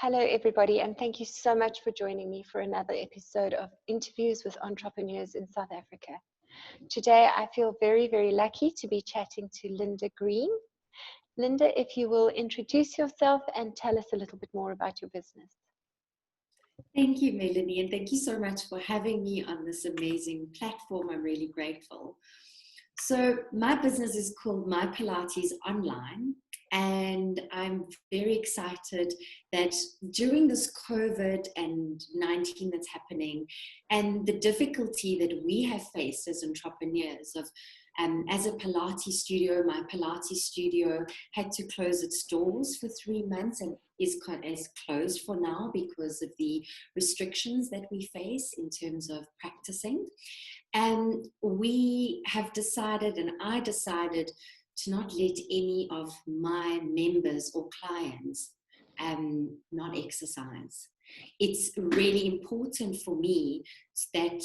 Hello, everybody, and thank you so much for joining me for another episode of Interviews with Entrepreneurs in South Africa. Today, I feel very, very lucky to be chatting to Linda Green. Linda, if you will introduce yourself and tell us a little bit more about your business. Thank you, Melanie, and thank you so much for having me on this amazing platform. I'm really grateful. So my business is called My Pilates Online, and I'm very excited that during this COVID-19 that's happening and the difficulty that we have faced as entrepreneurs of as a Pilates studio, my Pilates studio had to close its doors for 3 months and is closed for now because of the restrictions that we face in terms of practicing. And we have decided, and I decided, to not let any of my members or clients not exercise. It's really important for me that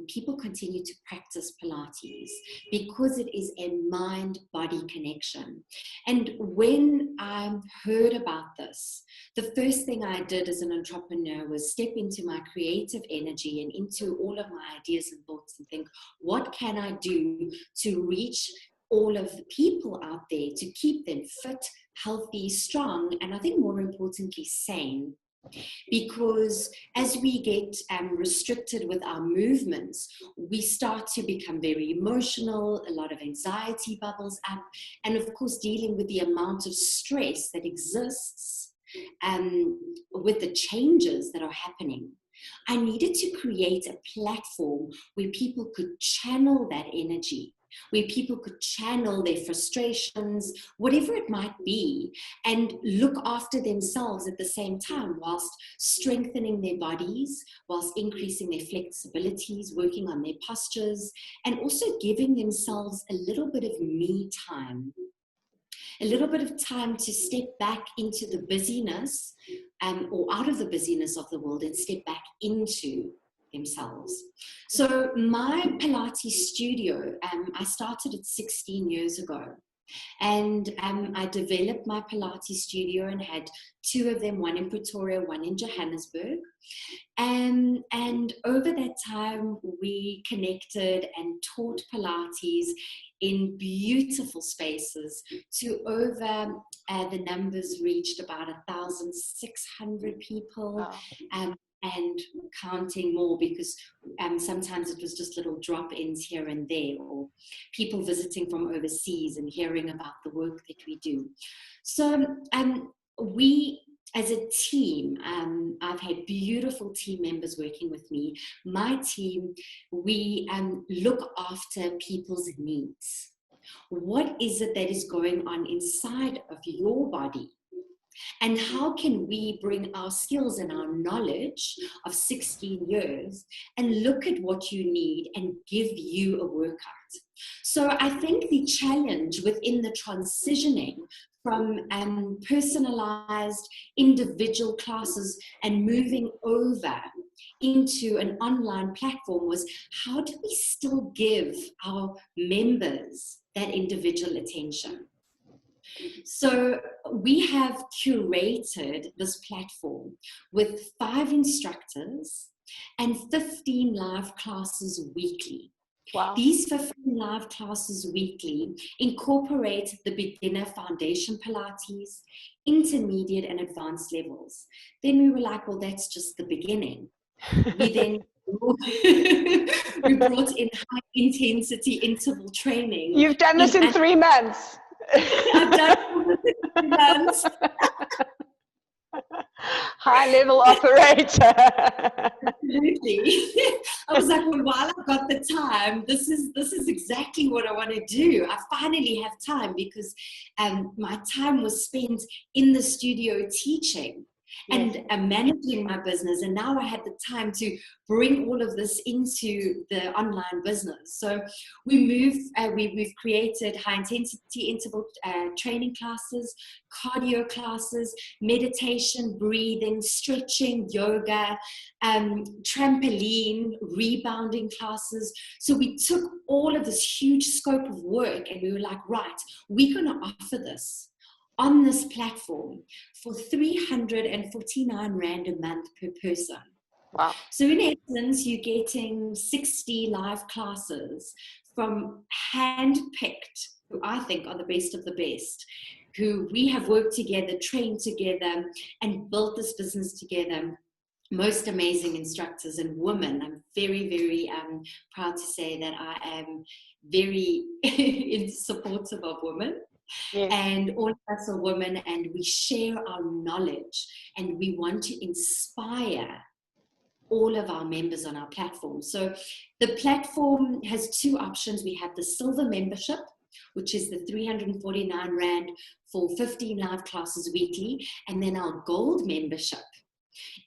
people continue to practice Pilates because it is a mind-body connection. And when I heard about this, the first thing I did as an entrepreneur was step into my creative energy and into all of my ideas and thoughts and think, what can I do to reach all of the people out there to keep them fit, healthy, strong, and I think more importantly, sane. Because as we get restricted with our movements, we start to become very emotional, a lot of anxiety bubbles up, and of course dealing with the amount of stress that exists with the changes that are happening. I needed to create a platform where people could channel that energy, where people could channel their frustrations, whatever it might be, and look after themselves at the same time whilst strengthening their bodies, whilst increasing their flexibilities, working on their postures, and also giving themselves a little bit of me time. A little bit of time to step back into the busyness or out of the busyness of the world and step back into themselves. So my Pilates studio, I started it 16 years ago. And I developed my Pilates studio and had 2 of them, one in Pretoria, one in Johannesburg. And over that time, we connected and taught Pilates in beautiful spaces to over, the numbers reached about 1,600 people. Wow. And counting more because sometimes it was just little drop-ins here and there or people visiting from overseas and hearing about the work that we do. So we as a team, I've had beautiful team members working with me. My team, we look after people's needs. What is it that is going on inside of your body? And how can we bring our skills and our knowledge of 16 years and look at what you need and give you a workout? So I think the challenge within the transitioning from personalized individual classes and moving over into an online platform was, how do we still give our members that individual attention? So we have curated this platform with 5 instructors and 15 live classes weekly. Wow. These 15 live classes weekly incorporate the beginner foundation Pilates, intermediate and advanced levels. Then we were like, well, that's just the beginning. We then we brought in high intensity interval training. You've done this in 3 months. I've done it in 3 months. High level operator. Absolutely. I was like, well, while I've got the time, this is exactly what I want to do. I finally have time because my time was spent in the studio teaching. Yes. And managing my business, and now I had the time to bring all of this into the online business. So we've created high intensity interval training classes, cardio classes, meditation, breathing, stretching, yoga, trampoline, rebounding classes. So we took all of this huge scope of work and we were like, right, we're going to offer this on this platform for 349 Rand a month per person. Wow. So in essence, you're getting 60 live classes from hand-picked, who I think are the best of the best, who we have worked together, trained together, and built this business together. Most amazing instructors and women. I'm very, very proud to say that I am very supportive of women. Yes. And all of us are women, and we share our knowledge, and we want to inspire all of our members on our platform. So the platform has two options. We have the silver membership, which is the 349 Rand for 15 live classes weekly. And then our gold membership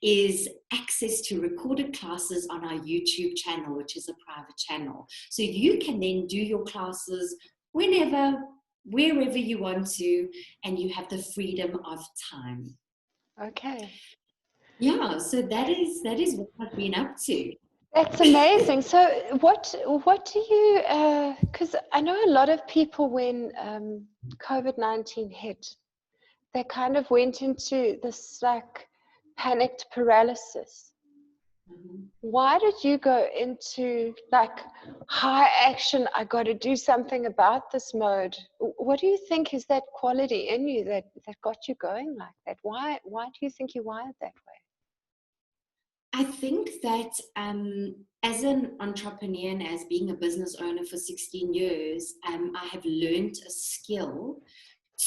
is access to recorded classes on our YouTube channel, which is a private channel. So you can then do your classes whenever, wherever you want to, and you have the freedom of time. Okay. Yeah, so that is what I've been up to. That's amazing. So what do you, because I know a lot of people when COVID-19 hit, they kind of went into this like panicked paralysis. Mm-hmm. Why did you go into like high action, I got to do something about this mode? What do you think is that quality in you that got you going like that? Why do you think you wired that way? I think that as an entrepreneur and as being a business owner for 16 years, I have learned a skill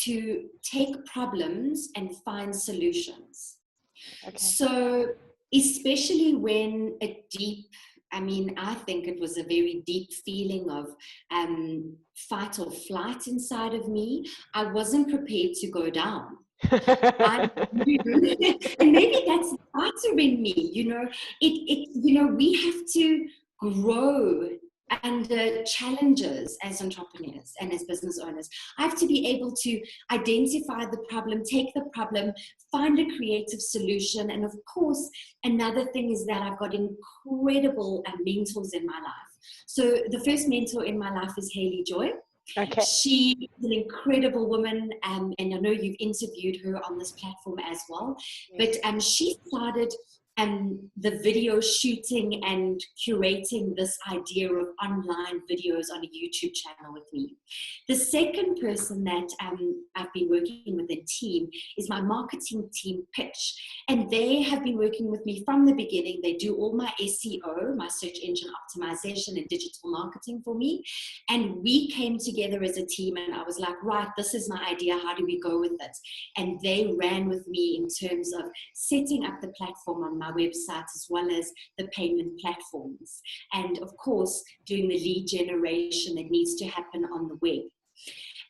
to take problems and find solutions. Okay. So especially when I think it was a very deep feeling of fight or flight inside of me. I wasn't prepared to go down. I knew, and maybe that's the fighter in me, we have to grow under challenges as entrepreneurs and as business owners. I have to be able to identify the problem, take the problem, find a creative solution. And of course, another thing is that I've got incredible mentors in my life. So the first mentor in my life is Haley Joy. Okay. She is an incredible woman, and I know you've interviewed her on this platform as well. Yes. But she started the video shooting and curating this idea of online videos on a YouTube channel with me. The second person that I've been working with a team is my marketing team, Pitch. And they have been working with me from the beginning. They do all my SEO, my search engine optimization and digital marketing for me. And we came together as a team, and I was like, right, this is my idea. How do we go with it? And they ran with me in terms of setting up the platform on my website, as well as the payment platforms. And of course, doing the lead generation that needs to happen on the web.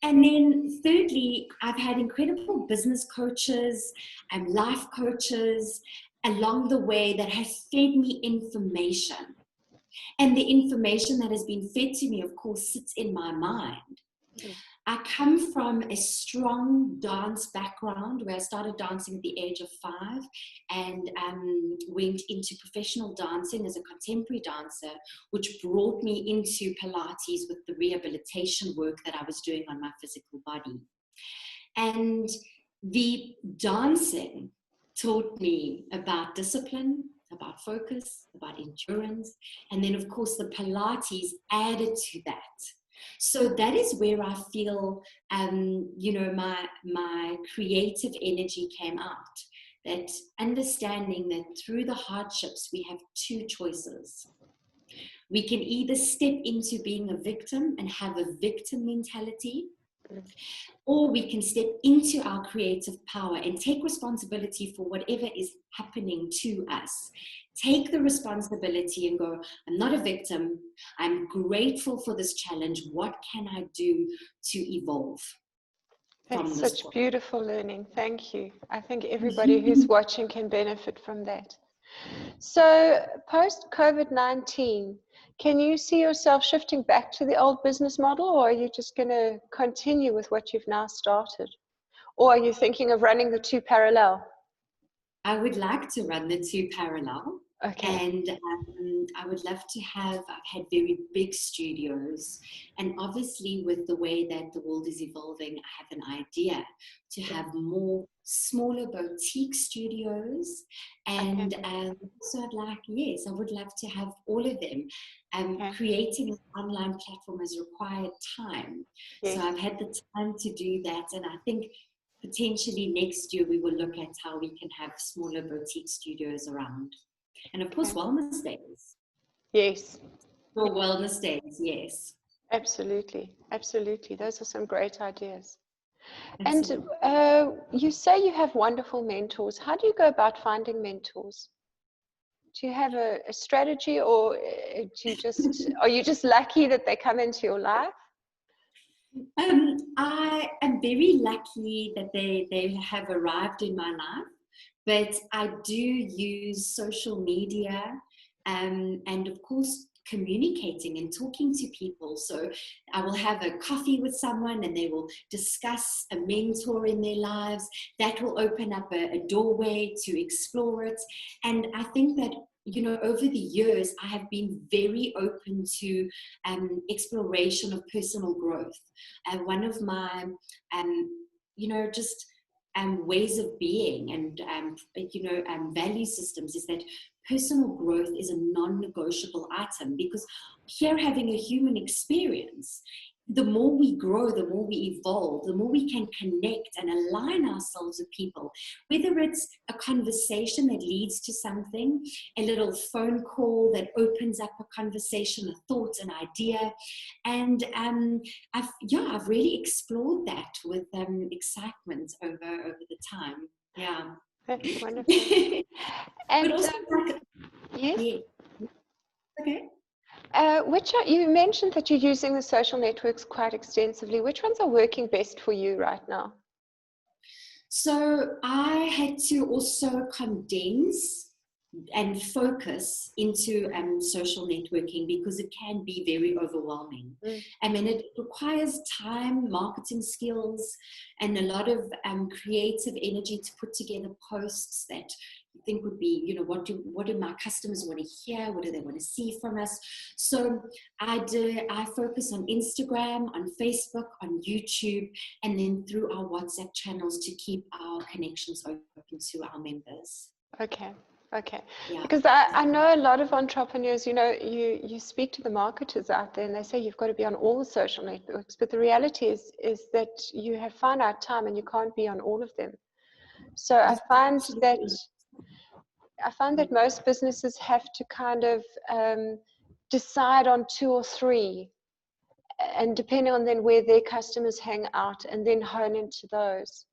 And then thirdly, I've had incredible business coaches and life coaches along the way that has fed me information. And the information that has been fed to me, of course, sits in my mind. I come from a strong dance background where I started dancing at the age of 5 and went into professional dancing as a contemporary dancer, which brought me into Pilates with the rehabilitation work that I was doing on my physical body. And the dancing taught me about discipline, about focus, about endurance, and then of course the Pilates added to that. So that is where I feel, my creative energy came out. That understanding that through the hardships, we have two choices. We can either step into being a victim and have a victim mentality, or we can step into our creative power and take responsibility for whatever is happening to us. Take the responsibility and go, I'm not a victim. I'm grateful for this challenge. What can I do to evolve? That's such beautiful learning. Thank you. I think everybody who's watching can benefit from that. So post COVID-19, can you see yourself shifting back to the old business model, or are you just going to continue with what you've now started? Or are you thinking of running the two parallel? I would like to run the two parallel. Okay. And I would love to have, I've had very big studios. And obviously, with the way that the world is evolving, I have an idea to Yeah. have more smaller boutique studios. Okay. And so I'd like, yes, I would love to have all of them. Okay. Creating an online platform has required time. So Yes. I've had the time to do that. And I think potentially next year we will look at how we can have smaller boutique studios around. And of course, Okay. wellness days. Yes. For wellness days, yes. Absolutely. Absolutely. Those are some great ideas. And Absolutely. you say you have wonderful mentors. How do you go about finding mentors? Do you have a strategy, or do you just are you just lucky that they come into your life? I am very lucky that they have arrived in my life, but I do use social media and of course communicating and talking to people. So I will have a coffee with someone and they will discuss a mentor in their lives. That will open up a doorway to explore it. And I think that, you know, over the years, I have been very open to exploration of personal growth. One of my, you know, just ways of being and value systems is that personal growth is a non-negotiable item, because here, having a human experience, the more we grow, the more we evolve, the more we can connect and align ourselves with people, whether it's a conversation that leads to something, a little phone call that opens up a conversation, a thought, an idea. And I've really explored that with excitement over the time. Yeah. That's wonderful. But And also, like, yes, yeah, okay. you mentioned that you're using the social networks quite extensively. Which ones are working best for you right now? So I had to also condense and focus into social networking, because it can be very overwhelming. Mm. I mean, it requires time, marketing skills, and a lot of creative energy to put together posts that you think would be, you know, what do my customers want to hear? What do they want to see from us? So I focus on Instagram, on Facebook, on YouTube, and then through our WhatsApp channels to keep our connections open to our members. Okay. Okay. Yeah. Because I know a lot of entrepreneurs, you know, you speak to the marketers out there and they say you've got to be on all the social networks, but the reality is that you have finite time and you can't be on all of them. So I find that Absolutely. most businesses have to kind of decide on two or three, and depending on then where their customers hang out, and then hone into those.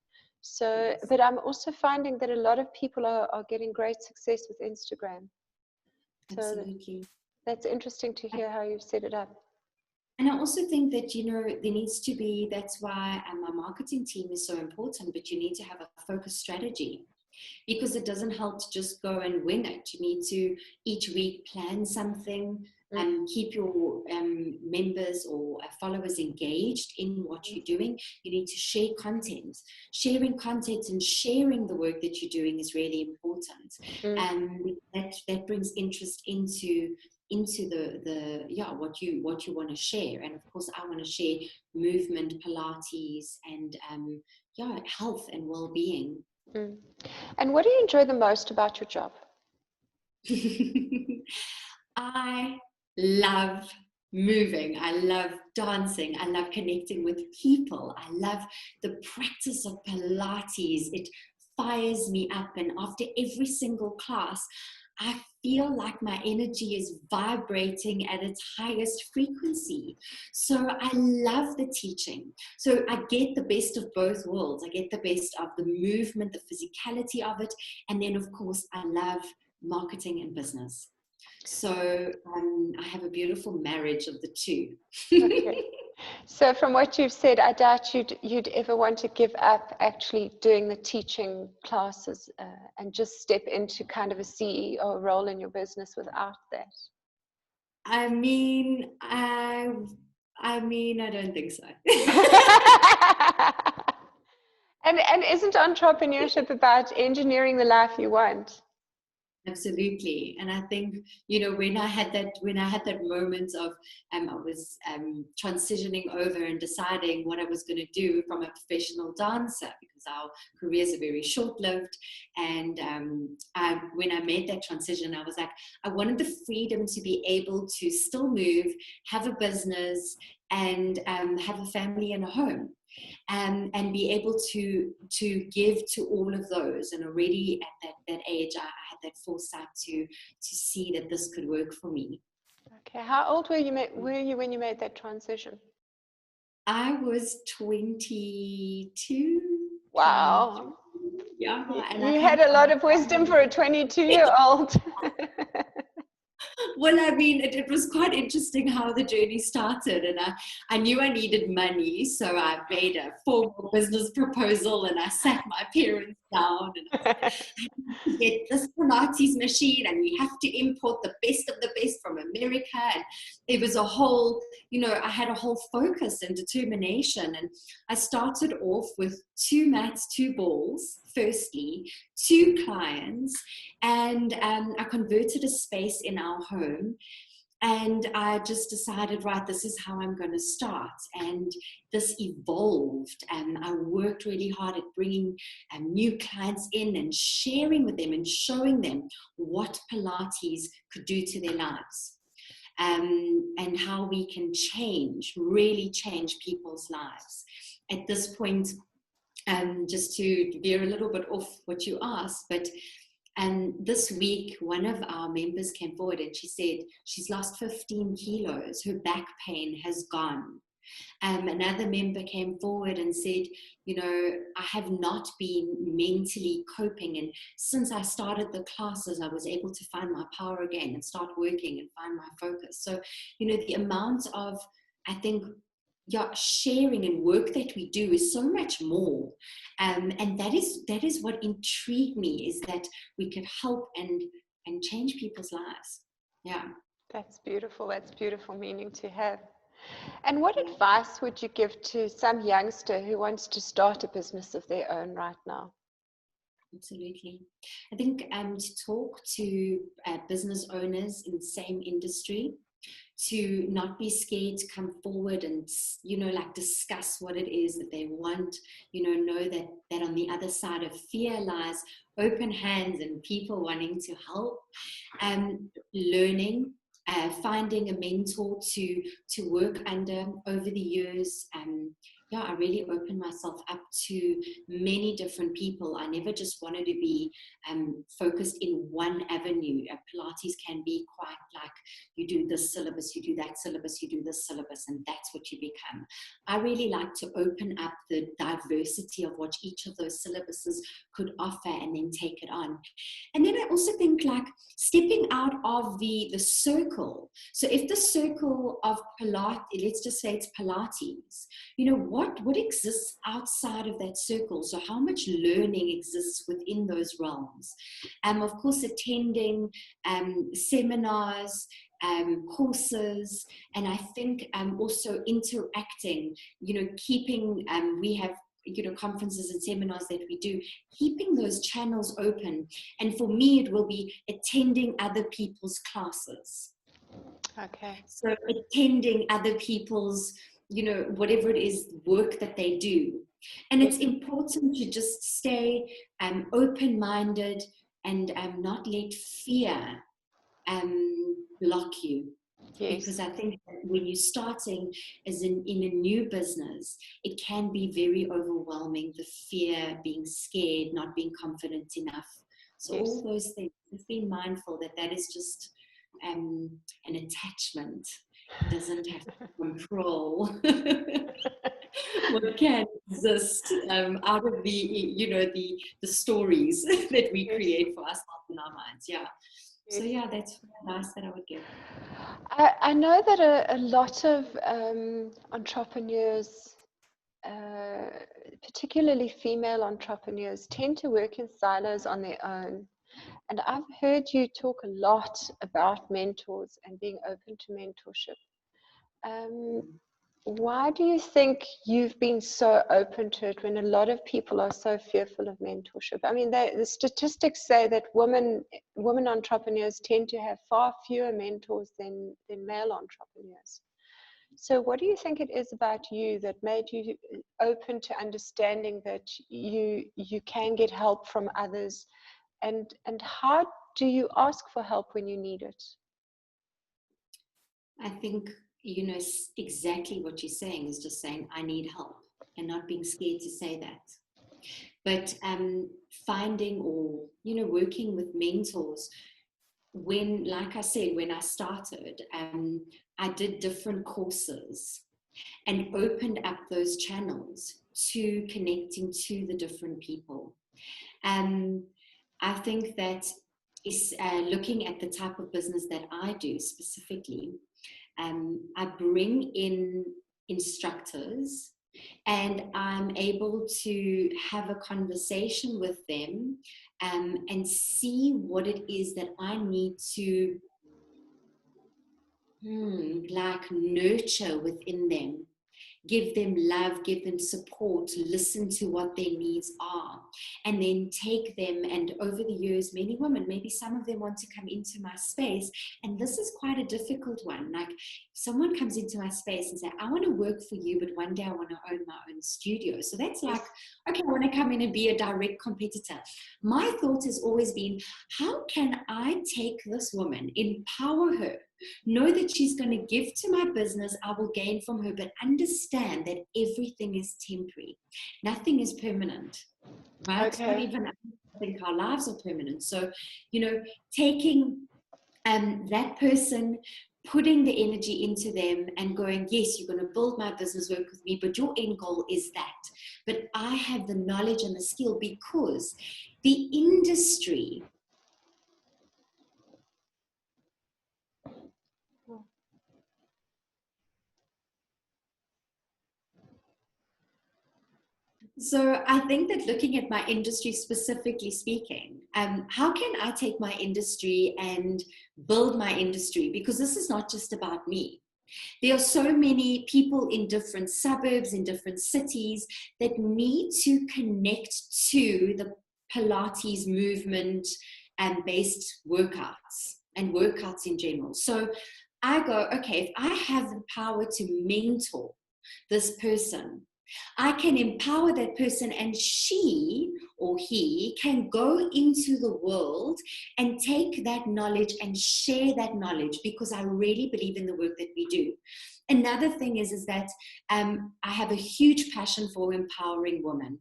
So, Yes. but I'm also finding that a lot of people are getting great success with Instagram. So Absolutely. that's interesting to hear how you've set it up. And I also think that, you know, there needs to be, that's why our marketing team is so important, but you need to have a focused strategy, because it doesn't help to just go and wing it. You need to each week plan something Mm. and keep your members or followers engaged in what you're doing. You need to share content. Sharing content and sharing the work that you're doing is really important. Mm. That brings interest into what you want to share. And of course, I want to share movement, Pilates, and health and well-being. Mm. And what do you enjoy the most about your job? I love moving. I love dancing. I love connecting with people. I love the practice of Pilates. It fires me up. And after every single class, I feel like my energy is vibrating at its highest frequency. So I love the teaching. So I get the best of both worlds. I get the best of the movement, the physicality of it. And then, of course, I love marketing and business. So I have a beautiful marriage of the two. Okay. So from what you've said, I doubt you'd ever want to give up actually doing the teaching classes and just step into kind of a CEO role in your business without that. I mean, I don't think so. And isn't entrepreneurship about engineering the life you want? Absolutely. And I think, when I had that moment of, I was transitioning over and deciding what I was going to do from a professional dancer, because our careers are very short-lived. And when I made that transition, I was like, I wanted the freedom to be able to still move, have a business, and have a family and a home. And be able to give to all of those. And already at that age, I had that foresight to see that this could work for me. Okay, how old were you when you made that transition? I was 22. Wow. 23. Yeah, and You had a lot of wisdom for a 22-year-old. Well, I mean, it was quite interesting how the journey started, and I knew I needed money, so I made a formal business proposal, and I sat my parents down, and I was like, I need to get this Pilates machine, and we have to import the best of the best from America. And it was a whole, I had a whole focus and determination, and I started off with 2 mats, 2 balls, firstly, 2 clients, and I converted a space in our home, and I just decided, right, this is how I'm going to start. And this evolved, and I worked really hard at bringing new clients in and sharing with them and showing them what Pilates could do to their lives, and how we can really change people's lives. At this point, just to veer a little bit off what you asked, but this week, one of our members came forward and she said she's lost 15 kilos. Her back pain has gone. Another member came forward and said, I have not been mentally coping. And since I started the classes, I was able to find my power again and start working and find my focus. So, the amount of, I think, sharing and work that we do is so much more, and that is what intrigued me, is that we could help and change people's lives. Yeah, That's beautiful. That's beautiful meaning to have. And what advice would you give to some youngster who wants to start a business of their own right now? absolutely. I think to talk to business owners in the same industry, to not be scared to come forward and discuss what it is that they want, know that on the other side of fear lies open hands and people wanting to help, and learning, finding a mentor to work under over the years. I really opened myself up to many different people. I never just wanted to be focused in one avenue. Pilates can be quite like, you do this syllabus, you do that syllabus, you do this syllabus, and that's what you become. I really like to open up the diversity of what each of those syllabuses could offer and then take it on. And then I also think, like, stepping out of the circle. So if the circle of Pilates, let's just say it's Pilates, what exists outside of that circle? So how much learning exists within those realms? Of course, attending seminars, courses, and I think also interacting, keeping, we have conferences and seminars that we do, keeping those channels open. And for me, it will be attending other people's classes. Okay. So attending other people's, whatever it is, work that they do. And it's important to just stay open-minded and not let fear block you. Yes. Because I think that when you're starting as in a new business, it can be very overwhelming, the fear, being scared, not being confident enough. So yes, all those things, just being mindful that is just an attachment. It doesn't have to control what can exist out of the stories that we create for ourselves in our minds. Yeah. So yeah, that's advice that I would give. I know that a lot of entrepreneurs, particularly female entrepreneurs, tend to work in silos on their own. And I've heard you talk a lot about mentors and being open to mentorship. Why do you think you've been so open to it when a lot of people are so fearful of mentorship? I mean, the statistics say that women entrepreneurs tend to have far fewer mentors than male entrepreneurs. So what do you think it is about you that made you open to understanding that you can get help from others, and how do you ask for help when you need it? I think, exactly what you're saying is just saying, I need help, and not being scared to say that. But finding or, working with mentors, like I said, when I started, I did different courses and opened up those channels to connecting to the different people. I think that is looking at the type of business that I do specifically. I bring in instructors and I'm able to have a conversation with them and see what it is that I need to nurture within them. Give them love, give them support, listen to what their needs are, and then take them. And over the years, many women, maybe some of them want to come into my space, and this is quite a difficult one. Like, someone comes into my space and say, I want to work for you, but one day I want to own my own studio. So that's like, okay, I want to come in and be a direct competitor. My thought has always been, how can I take this woman, empower her, know that she's going to give to my business, I will gain from her, but understand that everything is temporary. Nothing is permanent, right? Okay. Not even, I think our lives are permanent. So, taking that person, putting the energy into them and going, yes, you're going to build my business, work with me, but your end goal is that. But I have the knowledge and the skill because the industry So I think that looking at my industry, specifically speaking, how can I take my industry and build my industry? Because this is not just about me. There are so many people in different suburbs, in different cities that need to connect to the Pilates movement and based workouts and workouts in general. So I go, okay, if I have the power to mentor this person, I can empower that person, and she or he can go into the world and take that knowledge and share that knowledge, because I really believe in the work that we do. Another thing is that I have a huge passion for empowering women,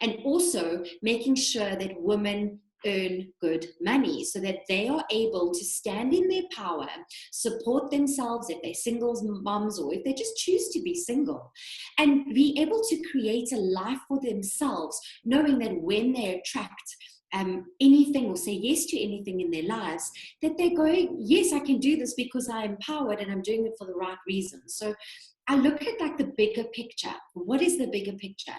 and also making sure that women earn good money so that they are able to stand in their power, support themselves if they're singles moms or if they just choose to be single, and be able to create a life for themselves, knowing that when they attract anything or say yes to anything in their lives, that they're going, yes, I can do this because I'm empowered and I'm doing it for the right reasons. So I look at like the bigger picture. What is the bigger picture?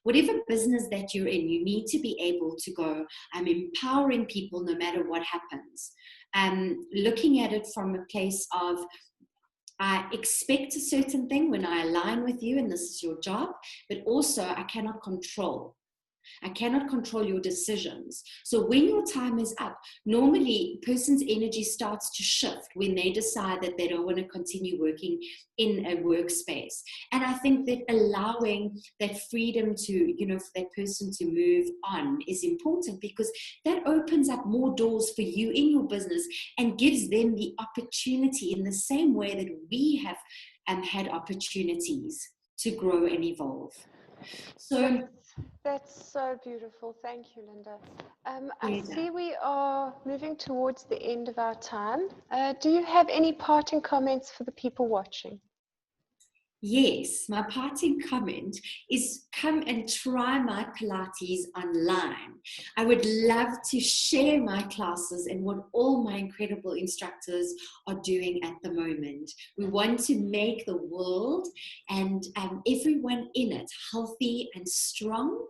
Whatever business that you're in, you need to be able to go, I'm empowering people no matter what happens. Looking at it from a place of, I expect a certain thing when I align with you and this is your job, but also I cannot control. I cannot control your decisions. So when your time is up, normally a person's energy starts to shift when they decide that they don't want to continue working in a workspace. And I think that allowing that freedom to, for that person to move on is important, because that opens up more doors for you in your business and gives them the opportunity in the same way that we have had opportunities to grow and evolve. So that's so beautiful. Thank you, Linda. I see we are moving towards the end of our time. Do you have any parting comments for the people watching? Yes, my parting comment is come and try my Pilates online. I would love to share my classes and what all my incredible instructors are doing at the moment. We want to make the world and everyone in it healthy and strong,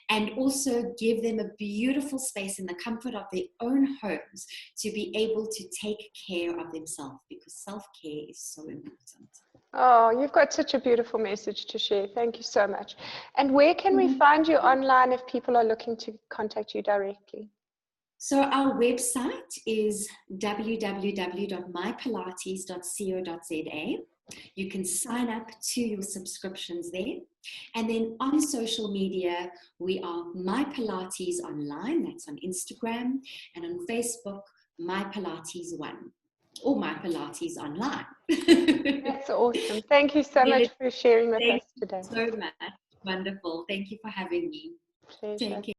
and also give them a beautiful space in the comfort of their own homes to be able to take care of themselves, because self-care is so important. Oh, you've got such a beautiful message to share. Thank you so much. And where can we find you online if people are looking to contact you directly? So our website is www.mypilates.co.za. You can sign up to your subscriptions there. And then on social media, we are My Pilates Online. That's on Instagram. And on Facebook, My Pilates One, or My Pilates Online. That's awesome. Thank you so much for sharing with Thank us you today. so much. Wonderful. Thank you for having me. Pleasure. Take care.